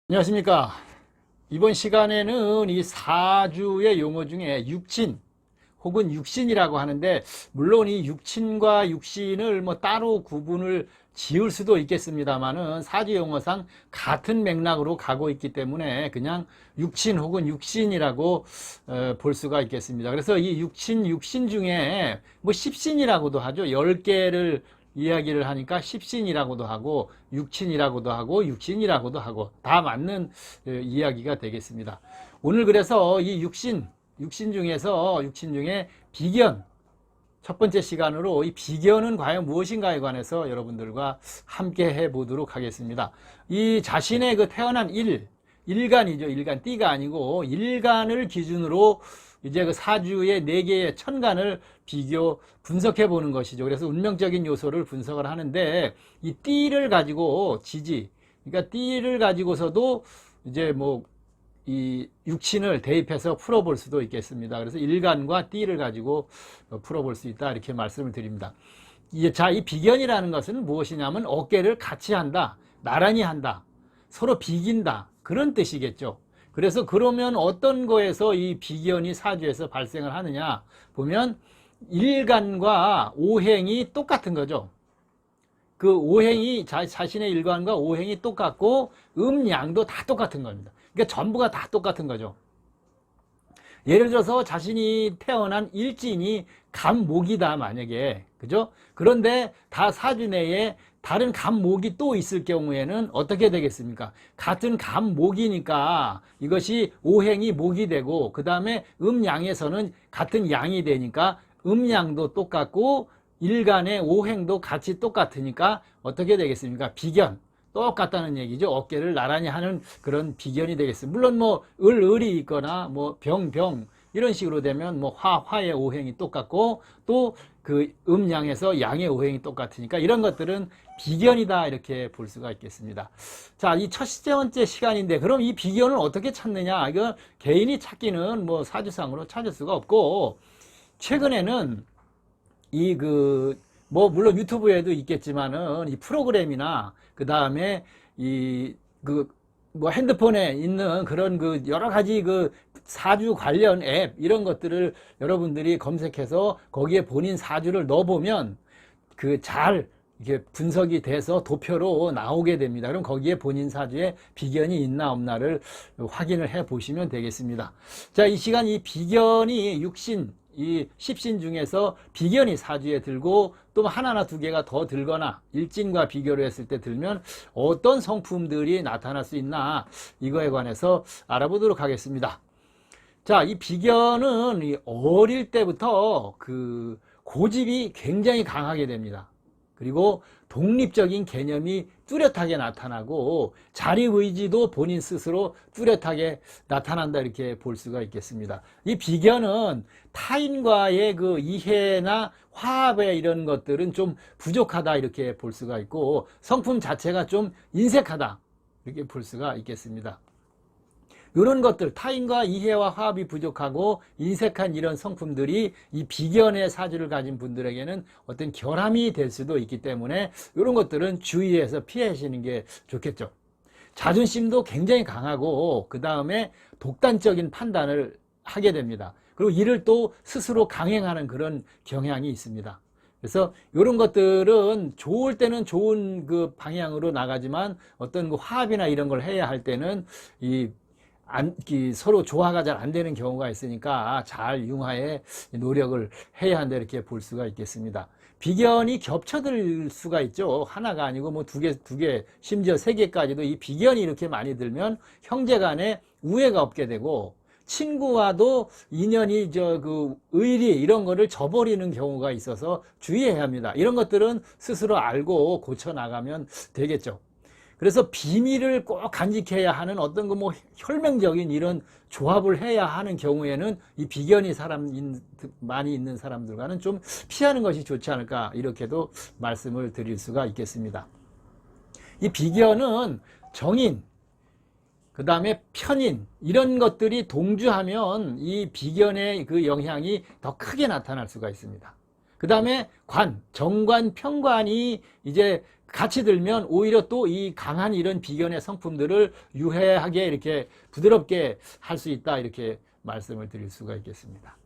안녕하십니까. 이번 시간에는 이 사주의 용어 중에 육친 혹은 육신이라고 하는데, 물론 이 육친과 육신을 뭐 따로 구분을 지을 수도 있겠습니다만은 사주 용어상 같은 맥락으로 가고 있기 때문에 그냥 육친 혹은 육신이라고 볼 수가 있겠습니다. 그래서 이 육신 중에 뭐 십신이라고도 하죠. 10개를 이야기를 하니까 십신이라고도 하고 육친이라고도 하고 육신이라고도 하고 다 맞는 이야기가 되겠습니다. 오늘 그래서 이 육신 중에 비견, 첫 번째 시간으로 이 비견은 과연 무엇인가에 관해서 여러분들과 함께 해보도록 하겠습니다. 이 자신의 그 태어난 일간이죠. 일간, 띠가 아니고 일간을 기준으로 이제 그 사주의 4개의 천간을 비교 분석해 보는 것이죠. 그래서 운명적인 요소를 분석을 하는데, 이 띠를 가지고 그러니까 띠를 가지고서도 이제 뭐 이 육신을 대입해서 풀어볼 수도 있겠습니다. 그래서 일간과 띠를 가지고 풀어볼 수 있다, 이렇게 말씀을 드립니다. 이 비견이라는 것은 무엇이냐면 어깨를 같이 한다, 나란히 한다, 서로 비긴다, 그런 뜻이겠죠. 그래서 그러면 어떤 거에서 이 비견이 사주에서 발생을 하느냐 보면, 일간과 오행이 똑같은 거죠. 그 오행이 자신의 일관과 오행이 똑같고 음양도 다 똑같은 겁니다. 그러니까 전부가 다 똑같은 거죠. 예를 들어서 자신이 태어난 일진이 갑목이다, 만약에, 그죠? 그런데 다 사주 내에 다른 갑목이 또 있을 경우에는 어떻게 되겠습니까? 같은 갑목이니까 이것이 오행이 목이 되고, 그 다음에 음양에서는 같은 양이 되니까 음양도 똑같고 일간의 오행도 같이 똑같으니까 어떻게 되겠습니까? 비견. 똑같다는 얘기죠. 어깨를 나란히 하는 그런 비견이 되겠습니다. 물론 뭐 을이 있거나 뭐 병 이런 식으로 되면 뭐 화의 오행이 똑같고, 또 그 음양에서 양의 오행이 똑같으니까 이런 것들은 비견이다, 이렇게 볼 수가 있겠습니다. 자, 이 첫 번째 시간인데, 그럼 이 비견을 어떻게 찾느냐? 이거 개인이 찾기는 뭐 사주상으로 찾을 수가 없고, 최근에는 뭐 물론 유튜브에도 있겠지만은 이 프로그램이나 그 다음에 뭐 핸드폰에 있는 그런 그 여러 가지 그 사주 관련 앱, 이런 것들을 여러분들이 검색해서 거기에 본인 사주를 넣어보면 잘 이게 분석이 돼서 도표로 나오게 됩니다. 그럼 거기에 본인 사주에 비견이 있나 없나를 확인을 해 보시면 되겠습니다. 자, 이 시간 이 비견이 이 십신 중에서 비견이 사주에 들고 또 하나나 두 개가 더 들거나 일진과 비교를 했을 때 들면 어떤 성품들이 나타날 수 있나, 이거에 관해서 알아보도록 하겠습니다. 자, 이 비견은 어릴 때부터 고집이 굉장히 강하게 됩니다. 그리고 독립적인 개념이 뚜렷하게 나타나고 자립의지도 본인 스스로 뚜렷하게 나타난다, 이렇게 볼 수가 있겠습니다. 이 비견은 타인과의 그 이해나 화합의 이런 것들은 좀 부족하다, 이렇게 볼 수가 있고, 성품 자체가 좀 인색하다, 이렇게 볼 수가 있겠습니다. 이런 것들, 타인과 이해와 화합이 부족하고 인색한 이런 성품들이 이 비견의 사주를 가진 분들에게는 어떤 결함이 될 수도 있기 때문에 이런 것들은 주의해서 피하시는 게 좋겠죠. 자존심도 굉장히 강하고 그 다음에 독단적인 판단을 하게 됩니다. 그리고 이를 또 스스로 강행하는 그런 경향이 있습니다. 그래서 이런 것들은 좋을 때는 좋은 그 방향으로 나가지만 어떤 그 화합이나 이런 걸 해야 할 때는 서로 조화가 잘 안 되는 경우가 있으니까 잘 융화에 노력을 해야 한다, 이렇게 볼 수가 있겠습니다. 비견이 겹쳐들 수가 있죠. 하나가 아니고 뭐 두 개, 심지어 3개까지도 이 비견이 이렇게 많이 들면 형제 간에 우애가 없게 되고, 친구와도 인연이 의리 이런 거를 저버리는 경우가 있어서 주의해야 합니다. 이런 것들은 스스로 알고 고쳐 나가면 되겠죠. 그래서 비밀을 꼭 간직해야 하는 어떤 뭐 혈맹적인 이런 조합을 해야 하는 경우에는 이 비견이 많이 있는 사람들과는 좀 피하는 것이 좋지 않을까, 이렇게도 말씀을 드릴 수가 있겠습니다. 이 비견은 정인, 그 다음에 편인, 이런 것들이 동주하면 이 비견의 그 영향이 더 크게 나타날 수가 있습니다. 그 다음에 관, 정관, 편관이 이제 같이 들면 오히려 또 이 강한 이런 비견의 성품들을 유해하게 이렇게 부드럽게 할 수 있다, 이렇게 말씀을 드릴 수가 있겠습니다.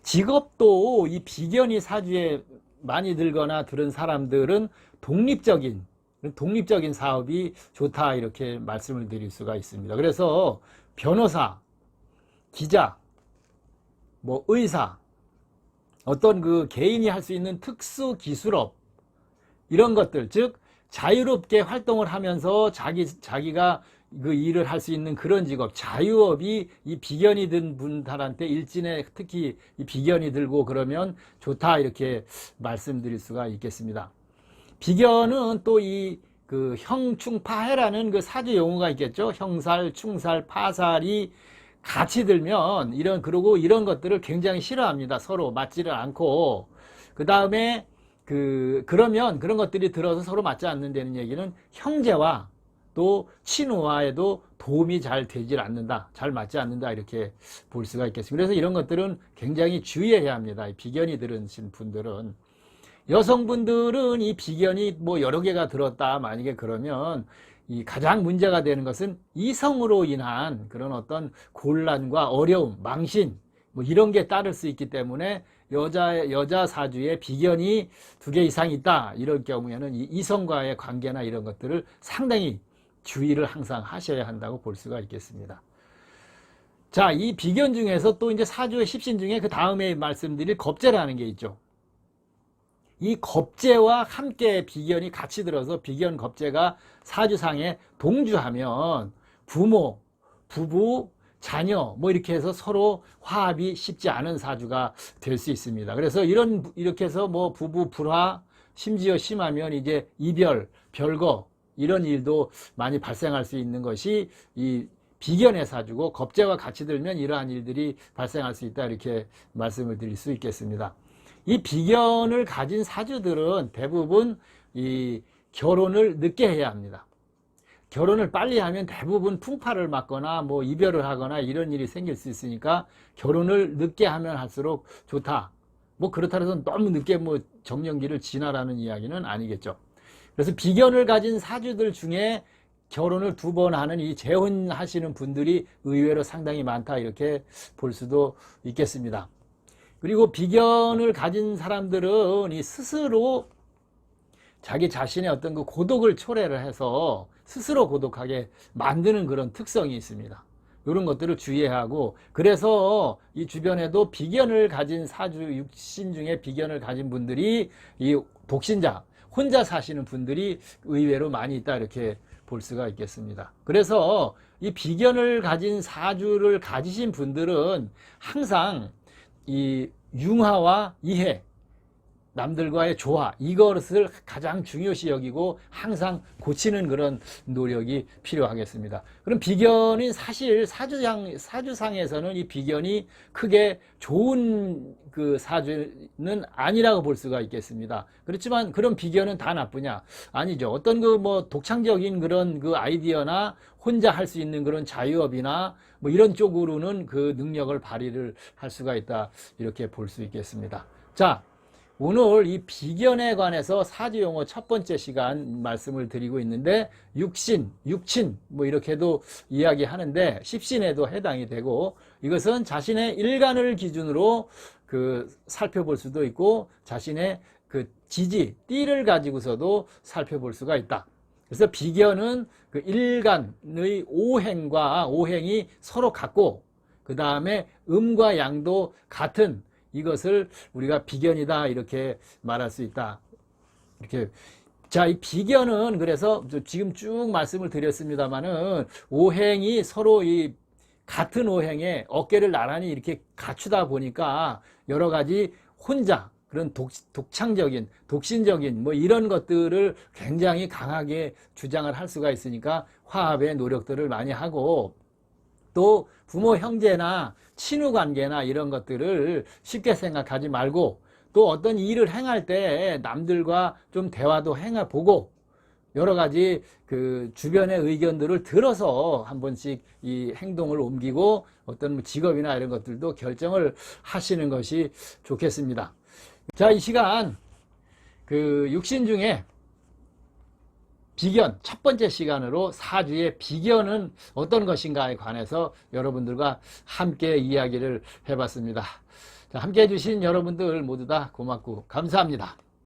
직업도 이 비견이 사주에 많이 들거나 들은 사람들은 독립적인 사업이 좋다, 이렇게 말씀을 드릴 수가 있습니다. 그래서 변호사, 기자, 뭐 의사, 어떤 그 개인이 할 수 있는 특수 기술업, 이런 것들, 즉 자유롭게 활동을 하면서 자기가 그 일을 할 수 있는 그런 직업, 자유업이 이 비견이 든 분들한테 일진에 특히 이 비견이 들고 그러면 좋다, 이렇게 말씀드릴 수가 있겠습니다. 비견은 또 이 그 형충파해라는 그 사주 용어가 있겠죠. 형살, 충살, 파살이 같이 들면 그러고 이런 것들을 굉장히 싫어합니다. 서로 맞지를 않고. 그 다음에 그러면 그런 것들이 들어서 서로 맞지 않는다는 얘기는 형제와 또 친우와에도 도움이 잘 되질 않는다, 잘 맞지 않는다, 이렇게 볼 수가 있겠습니다. 그래서 이런 것들은 굉장히 주의해야 합니다. 비견이 들으신 분들은. 여성분들은 이 비견이 뭐 여러 개가 들었다, 만약에 그러면 이 가장 문제가 되는 것은 이성으로 인한 그런 어떤 곤란과 어려움, 망신, 뭐 이런 게 따를 수 있기 때문에 여자 사주에 비견이 2개 이상 있다, 이럴 경우에는 이 이성과의 관계나 이런 것들을 상당히 주의를 항상 하셔야 한다고 볼 수가 있겠습니다. 자, 이 비견 중에서 또 이제 사주의 십신 중에 그 다음에 말씀드릴 겁재라는 게 있죠. 이 겁재와 함께 비견이 같이 들어서 비견 겁재가 사주상에 동주하면 부모, 부부, 자녀 뭐 이렇게 해서 서로 화합이 쉽지 않은 사주가 될 수 있습니다. 그래서 이렇게 해서 뭐 부부 불화, 심지어 심하면 이제 이별, 별거, 이런 일도 많이 발생할 수 있는 것이 이 비견의 사주고, 겁재와 같이 들면 이러한 일들이 발생할 수 있다, 이렇게 말씀을 드릴 수 있겠습니다. 이 비견을 가진 사주들은 대부분 이 결혼을 늦게 해야 합니다. 결혼을 빨리 하면 대부분 풍파를 맞거나 뭐 이별을 하거나 이런 일이 생길 수 있으니까 결혼을 늦게 하면 할수록 좋다. 뭐 그렇다고 해서 너무 늦게 뭐 정년기를 지나라는 이야기는 아니겠죠. 그래서 비견을 가진 사주들 중에 결혼을 2번 하는 이 재혼하시는 분들이 의외로 상당히 많다, 이렇게 볼 수도 있겠습니다. 그리고 비견을 가진 사람들은 이 스스로 자기 자신의 어떤 그 고독을 초래를 해서 스스로 고독하게 만드는 그런 특성이 있습니다. 이런 것들을 주의해야 하고, 그래서 이 주변에도 비견을 가진 사주 육신 중에 비견을 가진 분들이 이 독신자, 혼자 사시는 분들이 의외로 많이 있다, 이렇게 볼 수가 있겠습니다. 그래서 이 비견을 가진 사주를 가지신 분들은 항상 이 융화와 이해, 남들과의 조화, 이것을 가장 중요시 여기고 항상 고치는 그런 노력이 필요하겠습니다. 그럼 비견이 사실 사주상에서는 이 비견이 크게 좋은 그 사주는 아니라고 볼 수가 있겠습니다. 그렇지만 그런 비견은 다 나쁘냐? 아니죠. 어떤 그 뭐 독창적인 그런 그 아이디어나 혼자 할 수 있는 그런 자유업이나 뭐 이런 쪽으로는 그 능력을 발휘를 할 수가 있다, 이렇게 볼 수 있겠습니다. 자, 오늘 이 비견에 관해서 사주용어 첫 번째 시간 말씀을 드리고 있는데, 육신, 육친 뭐 이렇게도 이야기하는데 십신에도 해당이 되고, 이것은 자신의 일간을 기준으로 그 살펴볼 수도 있고 자신의 그 지지, 띠를 가지고서도 살펴볼 수가 있다. 그래서 비견은 그 일간의 오행이 서로 같고, 그 다음에 음과 양도 같은, 이것을 우리가 비견이다, 이렇게 말할 수 있다. 이렇게. 자, 이 비견은 그래서 지금 쭉 말씀을 드렸습니다만은 오행이 서로 이 같은 오행에 어깨를 나란히 이렇게 갖추다 보니까 여러 가지 혼자 그런 독창적인, 독신적인 뭐 이런 것들을 굉장히 강하게 주장을 할 수가 있으니까 화합의 노력들을 많이 하고, 또 부모 형제나 친후 관계나 이런 것들을 쉽게 생각하지 말고, 또 어떤 일을 행할 때 남들과 좀 대화도 해보고 여러 가지 그 주변의 의견들을 들어서 한 번씩 이 행동을 옮기고 어떤 직업이나 이런 것들도 결정을 하시는 것이 좋겠습니다. 자, 이 시간 그 육신 중에 비견, 첫 번째 시간으로 사주의 비견은 어떤 것인가에 관해서 여러분들과 함께 이야기를 해봤습니다. 자, 함께 해주신 여러분들 모두 다 고맙고 감사합니다.